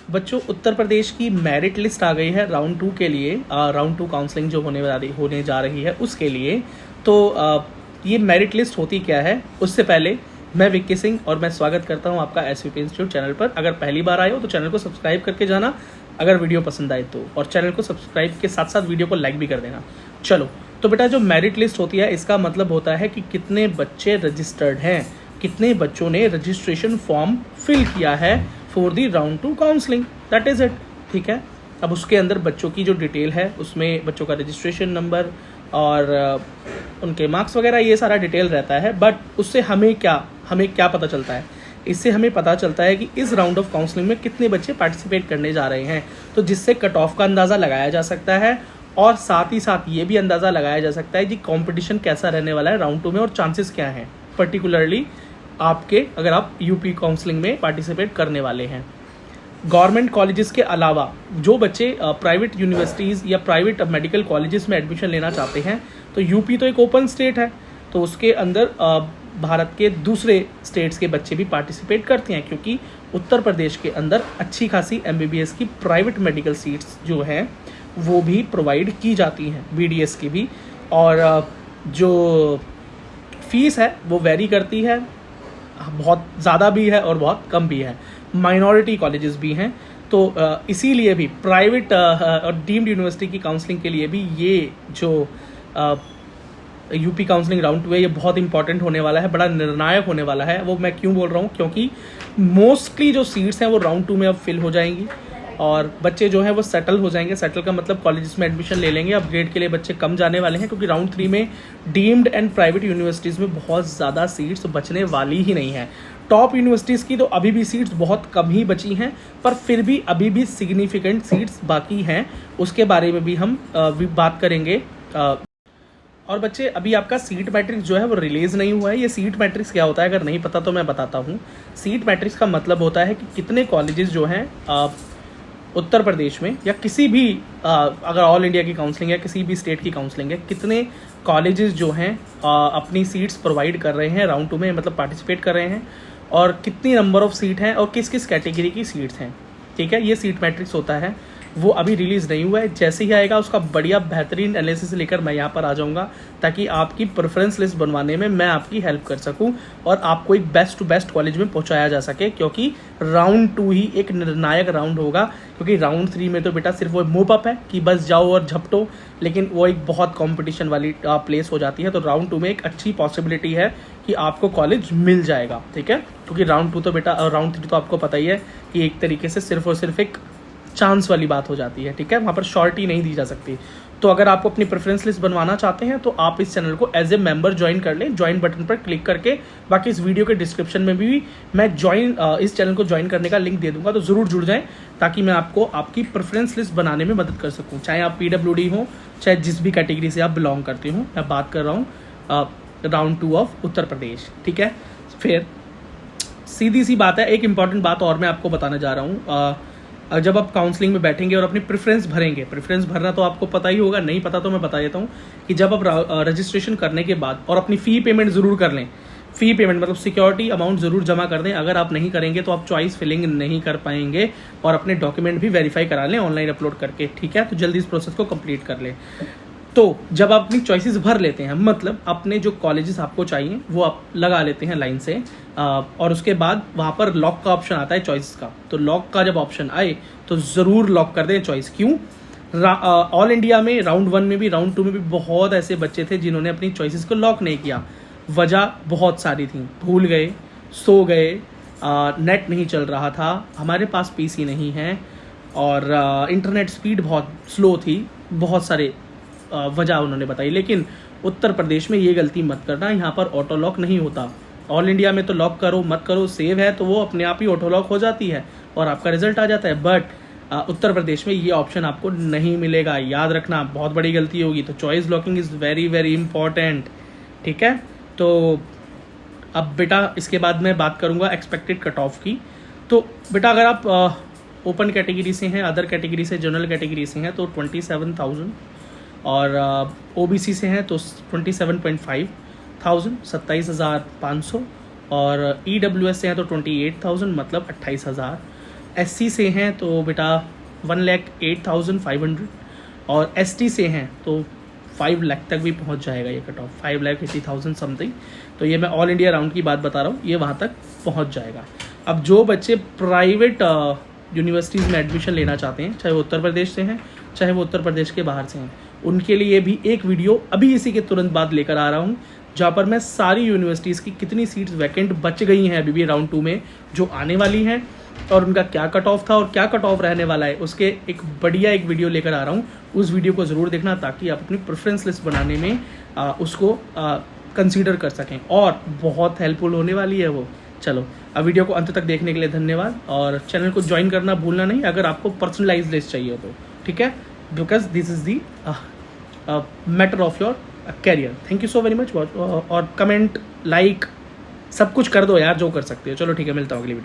बच्चों उत्तर प्रदेश की merit list आ गई है राउंड 2 के लिए। राउंड 2 काउंसलिंग जो होने जा रही है उसके लिए। तो ये मेरिट लिस्ट होती क्या है, उससे पहले मैं विक्की सिंह और मैं स्वागत करता हूं आपका एसवीपी इंस्टीट्यूट चैनल पर। अगर पहली बार आए हो तो चैनल को सब्सक्राइब करके जाना, अगर वीडियो पसंद आए तो, और चैनल को सब्सक्राइब के साथ साथ वीडियो को लाइक भी कर देना। चलो, तो बेटा जो मेरिट लिस्ट होती है इसका मतलब होता है कि कितने बच्चे रजिस्टर्ड हैं, कितने बच्चों ने रजिस्ट्रेशन फॉर्म फिल किया है for the round 2 counselling, that is it. ठीक है, अब उसके अंदर बच्चों की जो डिटेल है उसमें बच्चों का रजिस्ट्रेशन नंबर और उनके मार्क्स वगैरह ये सारा डिटेल रहता है। बट उससे हमें क्या पता चलता है, इससे हमें पता चलता है कि इस राउंड ऑफ काउंसलिंग में कितने बच्चे पार्टिसिपेट करने जा रहे हैं, तो जिससे कट ऑफ का अंदाज़ा लगाया जा सकता है और साथ ही साथ ये भी अंदाज़ा लगाया जा सकता है कि कंपटीशन कैसा रहने वाला है राउंड 2 में और चांसेस क्या हैं, पर्टिकुलरली आपके अगर आप यूपी काउंसलिंग में पार्टिसिपेट करने वाले हैं। गवर्नमेंट कॉलेजेस के अलावा जो बच्चे प्राइवेट यूनिवर्सिटीज़ या प्राइवेट मेडिकल कॉलेजेस में एडमिशन लेना चाहते हैं, तो यूपी तो एक ओपन स्टेट है, तो उसके अंदर भारत के दूसरे स्टेट्स के बच्चे भी पार्टिसिपेट करते हैं, क्योंकि उत्तर प्रदेश के अंदर अच्छी खासी एमबीबीएस की प्राइवेट मेडिकल सीट्स जो हैं वो भी प्रोवाइड की जाती हैं, बीडीएस की भी। और जो फीस है वो वेरी करती है, बहुत ज़्यादा भी है और बहुत कम भी है, माइनॉरिटी कॉलेजेस भी हैं। तो इसीलिए भी प्राइवेट और डीम्ड यूनिवर्सिटी की काउंसलिंग के लिए भी ये जो यूपी काउंसलिंग राउंड 2 है ये बहुत इंपॉर्टेंट होने वाला है, बड़ा निर्णायक होने वाला है। वो मैं क्यों बोल रहा हूँ, क्योंकि मोस्टली जो सीट्स हैं वो राउंड 2 में अब फिल हो जाएंगी और बच्चे जो हैं वो सेटल हो जाएंगे। सेटल का मतलब कॉलेजेस में एडमिशन ले लेंगे। अपग्रेड के लिए बच्चे कम जाने वाले हैं, क्योंकि राउंड 3 में डीम्ड एंड प्राइवेट यूनिवर्सिटीज़ में बहुत ज़्यादा सीट्स बचने वाली ही नहीं है। टॉप यूनिवर्सिटीज़ की तो अभी भी सीट्स बहुत कम ही बची हैं, पर फिर भी अभी भी सिग्निफिकेंट सीट्स बाकी हैं, उसके बारे में भी हम बात करेंगे। और बच्चे अभी आपका सीट मैट्रिक्स जो है वो रिलीज़ नहीं हुआ है। ये सीट मैट्रिक्स क्या होता है अगर नहीं पता तो मैं बताता हूँ। सीट मैट्रिक्स का मतलब होता है कि कितने कॉलेजेस जो हैं उत्तर प्रदेश में या किसी भी अगर ऑल इंडिया की काउंसलिंग है, किसी भी स्टेट की काउंसलिंग है, कितने कॉलेजेस जो हैं अपनी सीट्स प्रोवाइड कर रहे हैं राउंड 2 में, मतलब पार्टिसिपेट कर रहे हैं, और कितनी नंबर ऑफ सीट हैं और किस किस कैटेगरी की सीट्स हैं। ठीक है, ये सीट मैट्रिक्स होता है, वो अभी रिलीज़ नहीं हुआ है। जैसे ही आएगा उसका बढ़िया बेहतरीन एनालिसिस लेकर मैं यहाँ पर आ जाऊँगा, ताकि आपकी प्रेफरेंस लिस्ट बनवाने में मैं आपकी हेल्प कर सकूँ और आपको एक बेस्ट टू बेस्ट कॉलेज में पहुँचाया जा सके, क्योंकि राउंड 2 ही एक निर्णायक राउंड होगा। क्योंकि राउंड 3 में तो बेटा सिर्फ वो मूव अप है कि बस जाओ और झपटो, लेकिन वो एक बहुत कॉम्पिटिशन वाली प्लेस हो जाती है। तो राउंड 2 में एक अच्छी पॉसिबिलिटी है कि आपको कॉलेज मिल जाएगा। ठीक है, क्योंकि राउंड 2 तो बेटा और राउंड 3 तो आपको पता ही है कि एक तरीके से सिर्फ और सिर्फ एक चांस वाली बात हो जाती है। ठीक है, वहाँ पर शॉर्टी नहीं दी जा सकती। तो अगर आपको अपनी प्रेफरेंस लिस्ट बनवाना चाहते हैं तो आप इस चैनल को एज ए मेंबर ज्वाइन कर लें, ज्वाइन बटन पर क्लिक करके। बाकी इस वीडियो के डिस्क्रिप्शन में भी मैं इस चैनल को ज्वाइन करने का लिंक दे दूंगा, तो ज़रूर जुड़ जाएं, ताकि मैं आपको आपकी प्रेफरेंस लिस्ट बनाने में मदद कर सकूँ। चाहे आप PWD हो, चाहे जिस भी कैटेगरी से आप बिलोंग करते हो। मैं बात कर रहा हूँ राउंड 2 ऑफ उत्तर प्रदेश। ठीक है, फिर सीधी सी बात है, एक इंपॉर्टेंट बात और मैं आपको बताने जा रहा हूँ। जब आप काउंसलिंग में बैठेंगे और अपनी प्रेफरेंस भरेंगे, प्रेफरेंस भरना तो आपको पता ही होगा, नहीं पता तो मैं बता देता हूँ कि जब आप रजिस्ट्रेशन करने के बाद और अपनी फ़ी पेमेंट ज़रूर कर लें। फ़ी पेमेंट मतलब सिक्योरिटी अमाउंट ज़रूर जमा कर दें। अगर आप नहीं करेंगे तो आप चॉइस फिलिंग नहीं कर पाएंगे और अपने डॉक्यूमेंट भी वेरीफाई करा लें ऑनलाइन अपलोड करके। ठीक है, तो जल्दी इस प्रोसेस को कंप्लीट कर लें। तो जब आप अपनी चॉइसेस भर लेते हैं, मतलब अपने जो कॉलेजेस आपको चाहिए वो आप लगा लेते हैं लाइन से, और उसके बाद वहाँ पर लॉक का ऑप्शन आता है चॉइस का। तो लॉक का जब ऑप्शन आए तो ज़रूर लॉक कर दें चॉइस। क्यों? ऑल इंडिया में राउंड 1 में भी राउंड 2 में भी बहुत ऐसे बच्चे थे जिन्होंने अपनी चॉइसेस को लॉक नहीं किया। वजह बहुत सारी थी, भूल गए, सो गए, नेट नहीं चल रहा था, हमारे पास पीसी नहीं है, और इंटरनेट स्पीड बहुत स्लो थी, बहुत सारे वजह उन्होंने बताई। लेकिन उत्तर प्रदेश में ये गलती मत करना, यहाँ पर ऑटो लॉक नहीं होता। ऑल इंडिया में तो लॉक करो मत करो, सेव है तो वो अपने आप ही ऑटो लॉक हो जाती है और आपका रिजल्ट आ जाता है। बट उत्तर प्रदेश में ये ऑप्शन आपको नहीं मिलेगा, याद रखना, बहुत बड़ी गलती होगी। तो choice locking is very very important. ठीक है, तो अब बेटा इसके बाद मैं बात करूँगा एक्सपेक्टेड कट ऑफ की। तो बेटा अगर आप ओपन कैटेगरी से हैं, अदर कैटेगरी से, जनरल कैटेगरी से हैं तो 27,000, और OBC से हैं तो 27,500, 27,500, और EWS से हैं तो 28,000 मतलब 28,000, SC से हैं तो बेटा 1,08,500 और ST से हैं तो 5 लाख तक भी पहुंच जाएगा ये कट ऑफ, 5,80,000 समथिंग। तो ये मैं ऑल इंडिया राउंड की बात बता रहा हूँ, ये वहाँ तक पहुँच जाएगा। अब जो बच्चे प्राइवेट यूनिवर्सिटीज़ में एडमिशन लेना चाहते हैं, चाहे वो उत्तर प्रदेश से हैं चाहे वो उत्तर प्रदेश के बाहर से हैं, उनके लिए भी एक वीडियो अभी इसी के तुरंत बाद लेकर आ रहा हूँ, जहाँ पर मैं सारी यूनिवर्सिटीज़ की कितनी सीट्स वैकेंट बच गई हैं अभी भी राउंड 2 में जो आने वाली हैं और उनका क्या कट ऑफ था और क्या कट ऑफ रहने वाला है, उसके एक बढ़िया एक वीडियो लेकर आ रहा हूँ। उस वीडियो को ज़रूर देखना ताकि आप अपनी प्रेफरेंस लिस्ट बनाने में उसको कंसीडर कर सकें और बहुत हेल्पफुल होने वाली है वो। चलो, अब वीडियो को अंत तक देखने के लिए धन्यवाद और चैनल को ज्वाइन करना भूलना नहीं अगर आपको पर्सनलाइज लिस्ट चाहिए तो, ठीक है, because this is the matter of your career. Thank you so very much. और कमेंट, लाइक सब कुछ कर दो यार जो कर सकते हो। चलो ठीक है, मिलता हूँ अगली वीडियो।